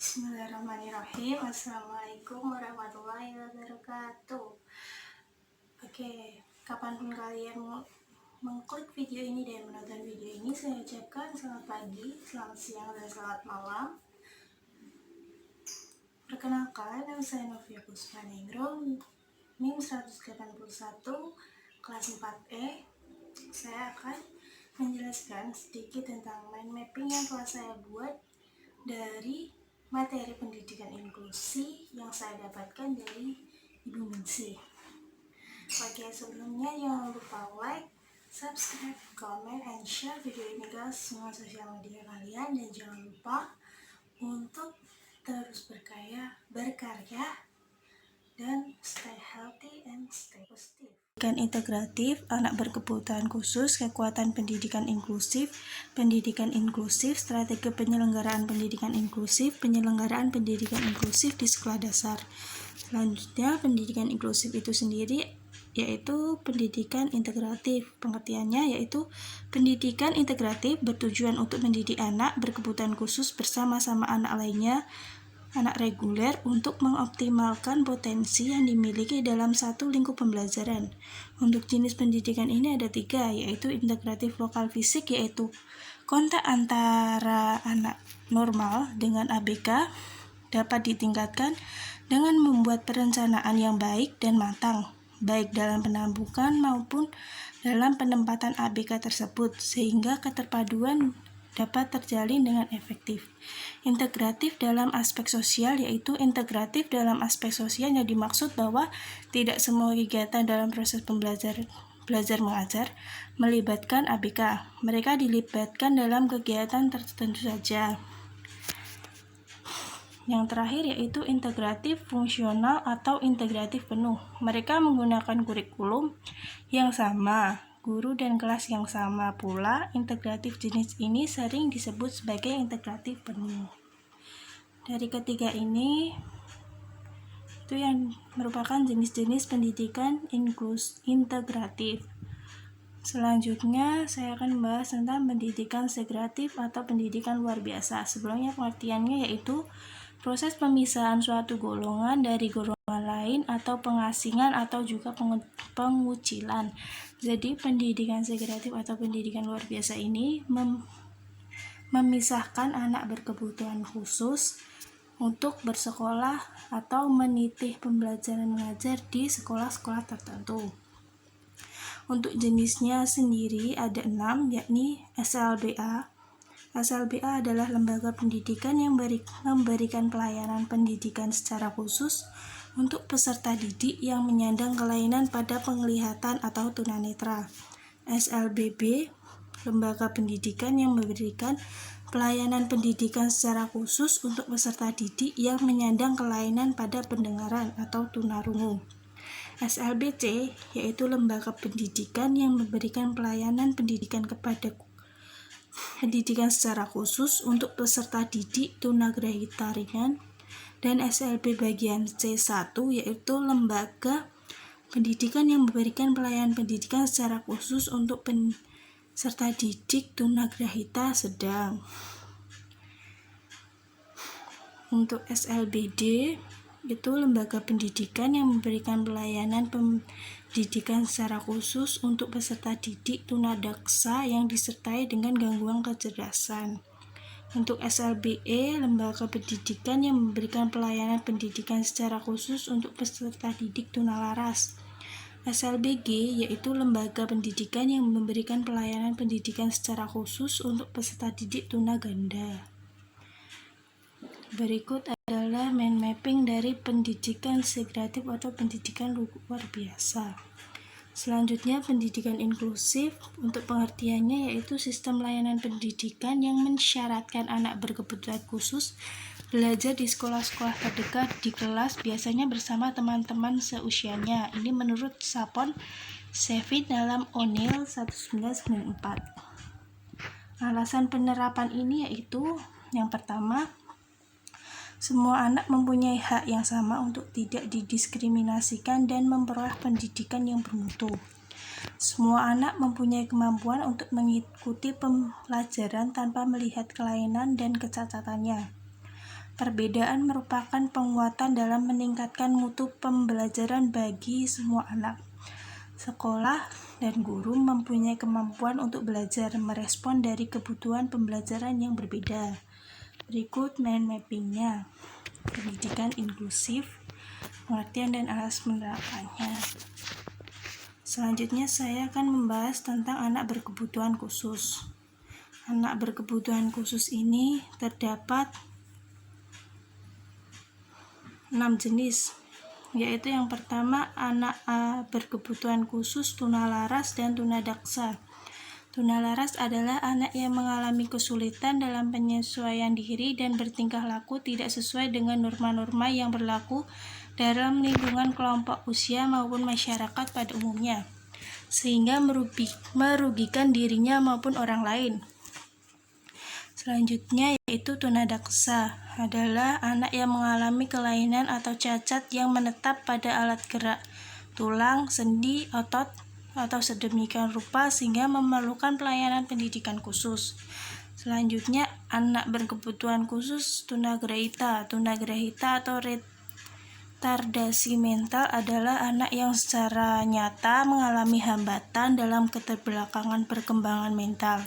Bismillahirrahmanirrahim. Assalamualaikum warahmatullahi wabarakatuh. Oke, kapanpun kalian mengklik video ini dan menonton video ini, saya ucapkan selamat pagi, selamat siang, dan selamat malam. Perkenalkan, nama saya Novia Puspaningrum, NIM 181, kelas 4E. Saya akan menjelaskan sedikit tentang mind mapping yang telah saya buat dari materi pendidikan inklusi yang saya dapatkan dari Ibu Minsi. Oke, sebelumnya jangan lupa like, subscribe, comment, and share video ini ke semua sosial media kalian, dan jangan lupa untuk terus berkarya, dan stay healthy and stay positive. Pendidikan integratif, anak berkebutuhan khusus, kekuatan pendidikan inklusif, strategi penyelenggaraan pendidikan inklusif di sekolah dasar. Selanjutnya, pendidikan inklusif itu sendiri yaitu pendidikan integratif. Pengertiannya yaitu pendidikan integratif bertujuan untuk mendidik anak berkebutuhan khusus bersama-sama anak lainnya, anak reguler, untuk mengoptimalkan potensi yang dimiliki dalam satu lingkup pembelajaran. Untuk jenis pendidikan ini ada 3, yaitu integratif lokal fisik, yaitu kontak antara anak normal dengan ABK dapat ditingkatkan dengan membuat perencanaan yang baik dan matang, baik dalam penampungan maupun dalam penempatan ABK tersebut, sehingga keterpaduan dapat terjalin dengan efektif. Integratif dalam aspek sosial, yaitu integratif dalam aspek sosial yang dimaksud bahwa tidak semua kegiatan dalam proses belajar mengajar melibatkan ABK. Mereka dilibatkan dalam kegiatan tertentu saja. Yang terakhir yaitu integratif fungsional atau integratif penuh. Mereka menggunakan kurikulum yang sama, guru dan kelas yang sama pula. Integratif jenis ini sering disebut sebagai integratif penuh. Dari ketiga ini itu yang merupakan jenis-jenis pendidikan integratif. Selanjutnya saya akan membahas tentang pendidikan segratif atau pendidikan luar biasa. Sebelumnya pengertiannya yaitu proses pemisahan suatu golongan dari golongan lain atau pengasingan atau juga pengucilan. Jadi pendidikan segratif atau pendidikan luar biasa ini memisahkan anak berkebutuhan khusus untuk bersekolah atau meniti pembelajaran mengajar di sekolah-sekolah tertentu. Untuk jenisnya sendiri ada 6, yakni SLBA. SLBA adalah lembaga pendidikan yang memberikan pelayanan pendidikan secara khusus untuk peserta didik yang menyandang kelainan pada penglihatan atau tunanetra. SLBB, lembaga pendidikan yang memberikan pelayanan pendidikan secara khusus untuk peserta didik yang menyandang kelainan pada pendengaran atau tunarungu. SLBC, yaitu lembaga pendidikan yang memberikan pelayanan pendidikan secara khusus untuk peserta didik tunagrahita ringan. Dan SLB bagian C1, yaitu lembaga pendidikan yang memberikan pelayanan pendidikan secara khusus untuk peserta didik tunagrahita sedang. Untuk SLBD itu lembaga pendidikan yang memberikan pelayanan pendidikan secara khusus untuk peserta didik tunadaksa yang disertai dengan gangguan kecerdasan. Untuk SLBE, lembaga pendidikan yang memberikan pelayanan pendidikan secara khusus untuk peserta didik tunalaras. SLBG yaitu lembaga pendidikan yang memberikan pelayanan pendidikan secara khusus untuk peserta didik tunaganda. Berikut adalah mind mapping dari pendidikan segratif atau pendidikan luar biasa. Selanjutnya, pendidikan inklusif. Untuk pengertiannya yaitu sistem layanan pendidikan yang mensyaratkan anak berkebutuhan khusus belajar di sekolah-sekolah terdekat di kelas, biasanya bersama teman-teman seusianya. Ini menurut Sapon Sevi dalam O'Neill 1994. Alasan penerapan ini yaitu yang pertama, semua anak mempunyai hak yang sama untuk tidak didiskriminasikan dan memperoleh pendidikan yang bermutu. Semua anak mempunyai kemampuan untuk mengikuti pembelajaran tanpa melihat kelainan dan kecacatannya. Perbedaan merupakan penguatan dalam meningkatkan mutu pembelajaran bagi semua anak. Sekolah dan guru mempunyai kemampuan untuk belajar merespon dari kebutuhan pembelajaran yang berbeda. Berikut mind mappingnya. Pendidikan inklusif, pengertian dan alas penerapannya. Selanjutnya saya akan membahas tentang anak berkebutuhan khusus. Anak berkebutuhan khusus ini terdapat 6 jenis, yaitu yang pertama anak berkebutuhan khusus tunalaras dan tunadaksa. Tunalaras adalah anak yang mengalami kesulitan dalam penyesuaian diri dan bertingkah laku tidak sesuai dengan norma-norma yang berlaku dalam lingkungan kelompok usia maupun masyarakat pada umumnya, sehingga merugikan dirinya maupun orang lain. Selanjutnya yaitu tunadaksa, adalah anak yang mengalami kelainan atau cacat yang menetap pada alat gerak, tulang, sendi, otot, atau sedemikian rupa sehingga memerlukan pelayanan pendidikan khusus. Selanjutnya anak berkebutuhan khusus tunagrahita. Tunagrahita atau retardasi mental adalah anak yang secara nyata mengalami hambatan dalam keterbelakangan perkembangan mental,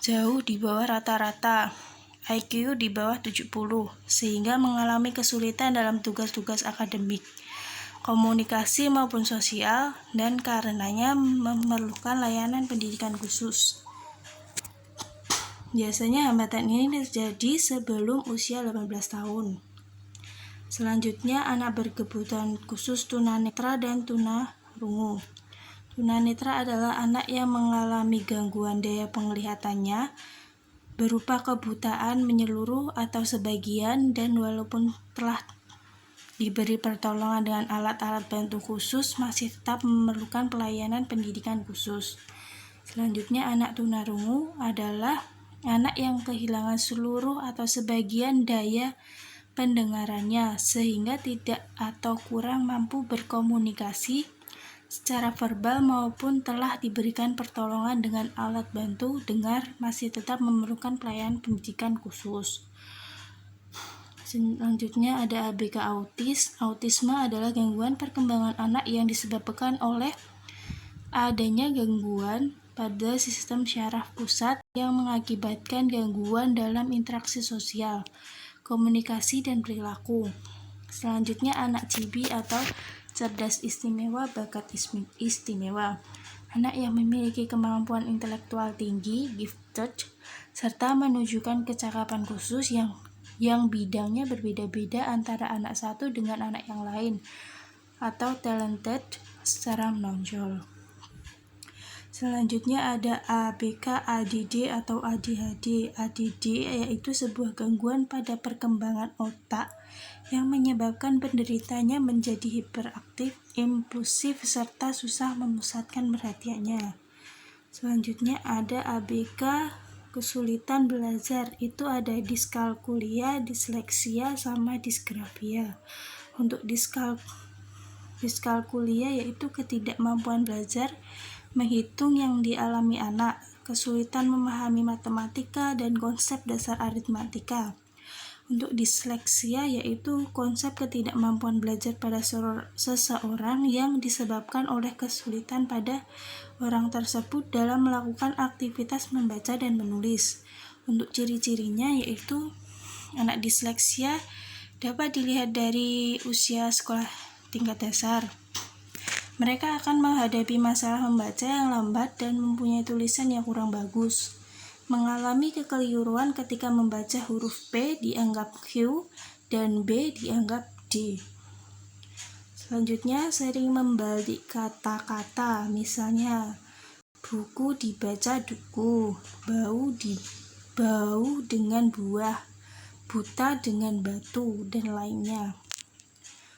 jauh di bawah rata-rata, IQ di bawah 70, sehingga mengalami kesulitan dalam tugas-tugas akademik, komunikasi maupun sosial, dan karenanya memerlukan layanan pendidikan khusus. Biasanya hambatan ini terjadi sebelum usia 18 tahun. Selanjutnya anak berkebutuhan khusus tunanetra dan tunarungu. Tunanetra adalah anak yang mengalami gangguan daya penglihatannya berupa kebutaan menyeluruh atau sebagian, dan walaupun telah diberi pertolongan dengan alat-alat bantu khusus masih tetap memerlukan pelayanan pendidikan khusus. Selanjutnya anak tunarungu adalah anak yang kehilangan seluruh atau sebagian daya pendengarannya sehingga tidak atau kurang mampu berkomunikasi secara verbal maupun telah diberikan pertolongan dengan alat bantu dengar masih tetap memerlukan pelayanan pendidikan khusus. Selanjutnya ada ABK autis. Autisme adalah gangguan perkembangan anak yang disebabkan oleh adanya gangguan pada sistem syaraf pusat yang mengakibatkan gangguan dalam interaksi sosial, komunikasi, dan perilaku. Selanjutnya anak CB atau cerdas istimewa, bakat istimewa. Anak yang memiliki kemampuan intelektual tinggi, gifted, serta menunjukkan kecakapan khusus yang bidangnya berbeda-beda antara anak satu dengan anak yang lain, atau talented secara menonjol. Selanjutnya ada ABK ADD atau ADHD. ADD yaitu sebuah gangguan pada perkembangan otak yang menyebabkan penderitanya menjadi hiperaktif, impulsif, serta susah memusatkan perhatiannya. Selanjutnya ada ABK kesulitan belajar, itu ada diskalkulia, disleksia, sama disgrafia. Untuk diskalkulia yaitu ketidakmampuan belajar menghitung yang dialami anak, kesulitan memahami matematika dan konsep dasar aritmatika. Untuk disleksia yaitu konsep ketidakmampuan belajar pada seseorang yang disebabkan oleh kesulitan pada orang tersebut dalam melakukan aktivitas membaca dan menulis. Untuk ciri-cirinya yaitu anak disleksia dapat dilihat dari usia sekolah tingkat dasar. Mereka akan menghadapi masalah membaca yang lambat dan mempunyai tulisan yang kurang bagus. Mengalami kekeliruan ketika membaca huruf P dianggap Q dan B dianggap D. Selanjutnya sering membalik kata-kata, misalnya buku dibaca duku, bau dengan buah, buta dengan batu, dan lainnya.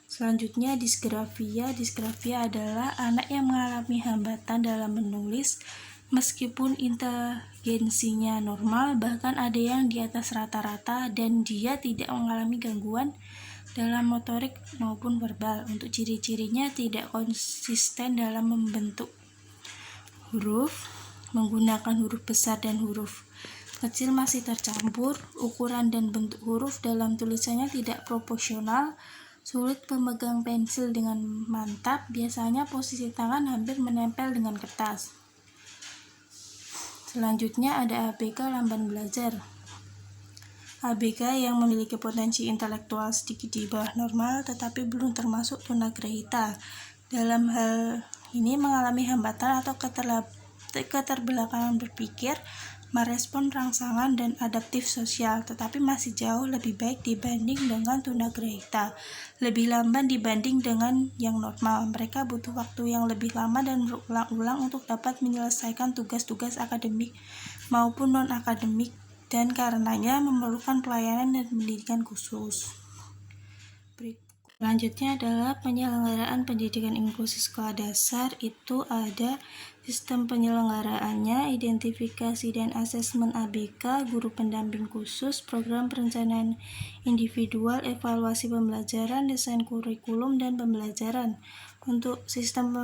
Selanjutnya disgrafia. Disgrafia adalah anak yang mengalami hambatan dalam menulis meskipun inteligensinya normal, bahkan ada yang di atas rata-rata, dan dia tidak mengalami gangguan dalam motorik maupun verbal. Untuk ciri-cirinya tidak konsisten dalam membentuk huruf, menggunakan huruf besar dan huruf kecil masih tercampur, ukuran dan bentuk huruf dalam tulisannya tidak proporsional, sulit pemegang pensil dengan mantap, biasanya posisi tangan hampir menempel dengan kertas. Selanjutnya ada ABK lamban belajar. ABK yang memiliki potensi intelektual sedikit di bawah normal tetapi belum termasuk tunagrahita. Dalam hal ini mengalami hambatan atau keterbelakangan berpikir, merespon rangsangan dan adaptif sosial, tetapi masih jauh lebih baik dibanding dengan tunagrahita, lebih lamban dibanding dengan yang normal. Mereka butuh waktu yang lebih lama dan berulang-ulang untuk dapat menyelesaikan tugas-tugas akademik maupun non-akademik dan karenanya memerlukan pelayanan dan pendidikan khusus. Selanjutnya adalah penyelenggaraan pendidikan inklusif sekolah dasar. Itu ada sistem penyelenggaraannya, identifikasi dan asesmen ABK, guru pendamping khusus, program perencanaan individual, evaluasi pembelajaran, desain kurikulum, dan pembelajaran. Untuk sistem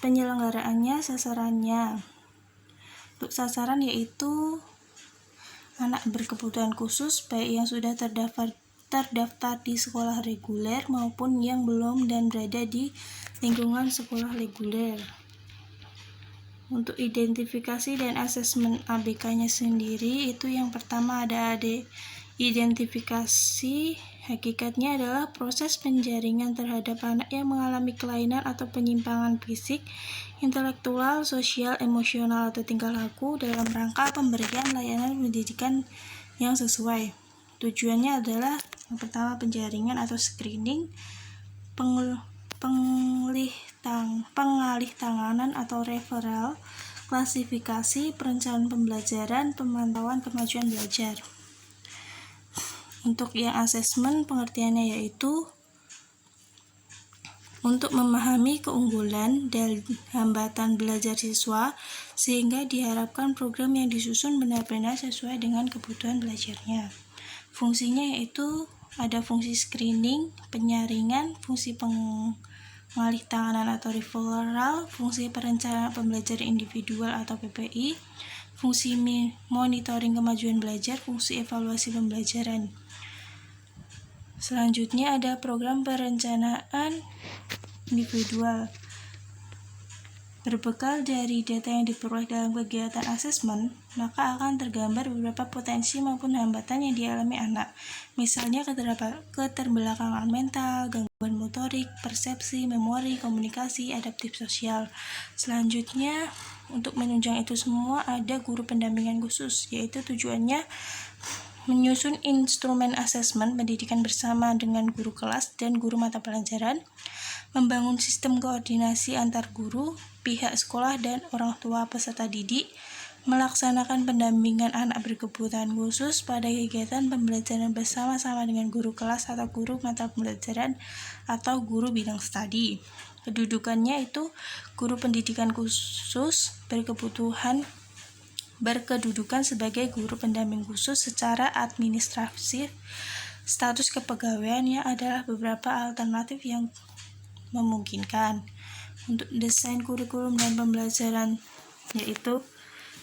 penyelenggaraannya, sasarannya. Untuk sasaran yaitu anak berkebutuhan khusus, baik yang sudah terdaftar di sekolah reguler maupun yang belum dan berada di lingkungan sekolah reguler. Untuk identifikasi dan asesmen ABK-nya sendiri, itu yang pertama ada identifikasi. Hakikatnya adalah proses penjaringan terhadap anak yang mengalami kelainan atau penyimpangan fisik, intelektual, sosial, emosional, atau tingkah laku dalam rangka pemberian layanan pendidikan yang sesuai. Tujuannya adalah yang pertama penjaringan atau screening, pengalih tanganan atau referral, klasifikasi, perencanaan pembelajaran, pemantauan kemajuan belajar. Untuk yang asesmen, pengertiannya yaitu untuk memahami keunggulan dan hambatan belajar siswa sehingga diharapkan program yang disusun benar-benar sesuai dengan kebutuhan belajarnya. Fungsinya yaitu ada fungsi screening, penyaringan, fungsi pengalih tanganan atau referral, fungsi perencanaan pembelajaran individual atau PPI, fungsi monitoring kemajuan belajar, fungsi evaluasi pembelajaran. Selanjutnya ada program perencanaan individual. Berbekal dari data yang diperoleh dalam kegiatan asesmen, maka akan tergambar beberapa potensi maupun hambatan yang dialami anak. Misalnya keterbelakangan mental, gangguan motorik, persepsi, memori, komunikasi, adaptif sosial. Selanjutnya, untuk menunjang itu semua ada guru pendampingan khusus, yaitu tujuannya menyusun instrumen asesmen pendidikan bersama dengan guru kelas dan guru mata pelajaran, membangun sistem koordinasi antar guru, pihak sekolah, dan orang tua peserta didik, melaksanakan pendampingan anak berkebutuhan khusus pada kegiatan pembelajaran bersama-sama dengan guru kelas atau guru mata pelajaran atau guru bidang studi. Kedudukannya itu guru pendidikan khusus berkedudukan sebagai guru pendamping khusus secara administratif. Status kepegawaiannya adalah beberapa alternatif yang memungkinkan. Untuk desain kurikulum dan pembelajaran, yaitu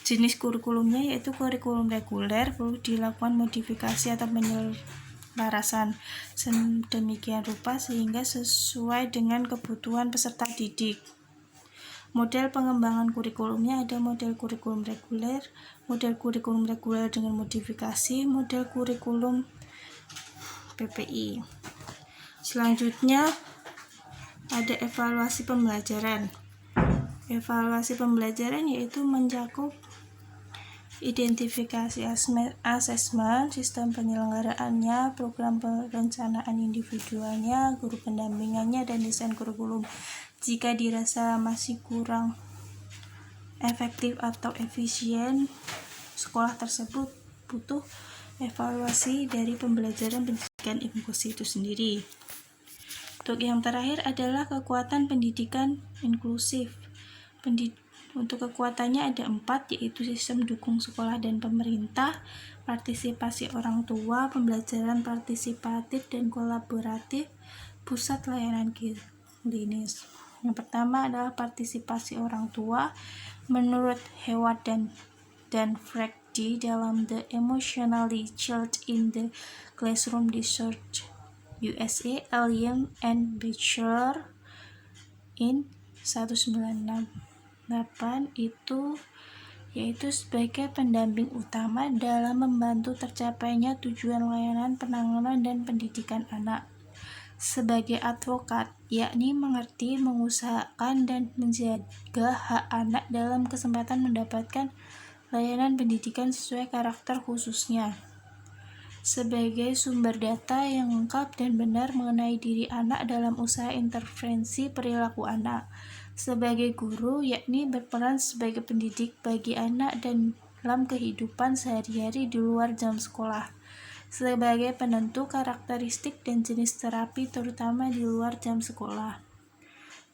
jenis kurikulumnya yaitu kurikulum reguler, perlu dilakukan modifikasi atau penyelarasan sedemikian rupa sehingga sesuai dengan kebutuhan peserta didik. Model pengembangan kurikulumnya ada model kurikulum reguler dengan modifikasi, model kurikulum PPI. Selanjutnya ada evaluasi pembelajaran. Evaluasi pembelajaran yaitu mencakup identifikasi asesmen, sistem penyelenggaraannya, program perencanaan individualnya, guru pendampingannya, dan desain kurikulum. Jika dirasa masih kurang efektif atau efisien, sekolah tersebut butuh evaluasi dari pembelajaran pendidikan inklusif itu sendiri. Untuk yang terakhir adalah kekuatan pendidikan inklusif. Untuk kekuatannya ada 4, yaitu sistem dukung sekolah dan pemerintah, partisipasi orang tua, pembelajaran partisipatif dan kolaboratif, pusat layanan klinis. Yang pertama adalah partisipasi orang tua. Menurut Hewat dan Frank dalam The Emotionally Challenged in the Classroom Research USA, Alien and Bachelor in 1968 yaitu sebagai pendamping utama dalam membantu tercapainya tujuan layanan penanganan dan pendidikan anak. Sebagai advokat, yakni mengerti, mengusahakan, dan menjaga hak anak dalam kesempatan mendapatkan layanan pendidikan sesuai karakter khususnya. Sebagai sumber data yang lengkap dan benar mengenai diri anak dalam usaha intervensi perilaku anak. Sebagai guru, yakni berperan sebagai pendidik bagi anak dan dalam kehidupan sehari-hari di luar jam sekolah. Sebagai penentu karakteristik dan jenis terapi terutama di luar jam sekolah.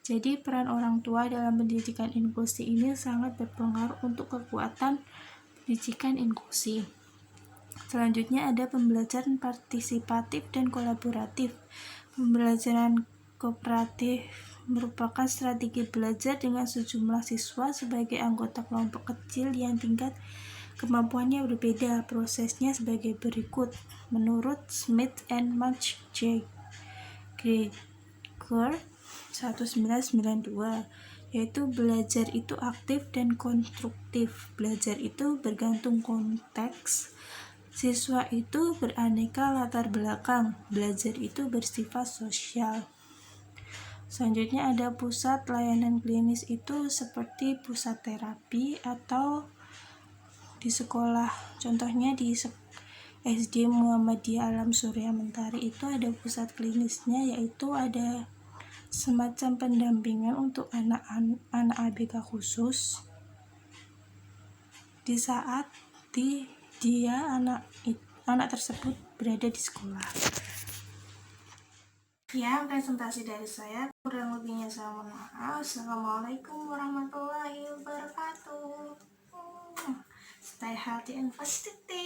Jadi peran orang tua dalam pendidikan inklusi ini sangat berpengaruh untuk kekuatan pendidikan inklusi. Selanjutnya ada pembelajaran partisipatif dan kolaboratif. Pembelajaran kooperatif merupakan strategi belajar dengan sejumlah siswa sebagai anggota kelompok kecil yang tingkat kemampuannya berbeda. Prosesnya sebagai berikut. Menurut Smith and March J. Greger 1992, yaitu belajar itu aktif dan konstruktif. Belajar itu bergantung konteks. Siswa itu beraneka latar belakang. Belajar itu bersifat sosial. Selanjutnya ada pusat layanan klinis itu seperti pusat terapi atau di sekolah. Contohnya di SD Muhammadiyah Alam Surya Mentari itu ada pusat klinisnya, yaitu ada semacam pendampingan untuk anak ABK khusus di saat anak tersebut berada di sekolah. Ya, presentasi dari saya, kurang lebihnya saya mohon maaf. Assalamualaikum warahmatullahi wabarakatuh. Stay healthy and positive.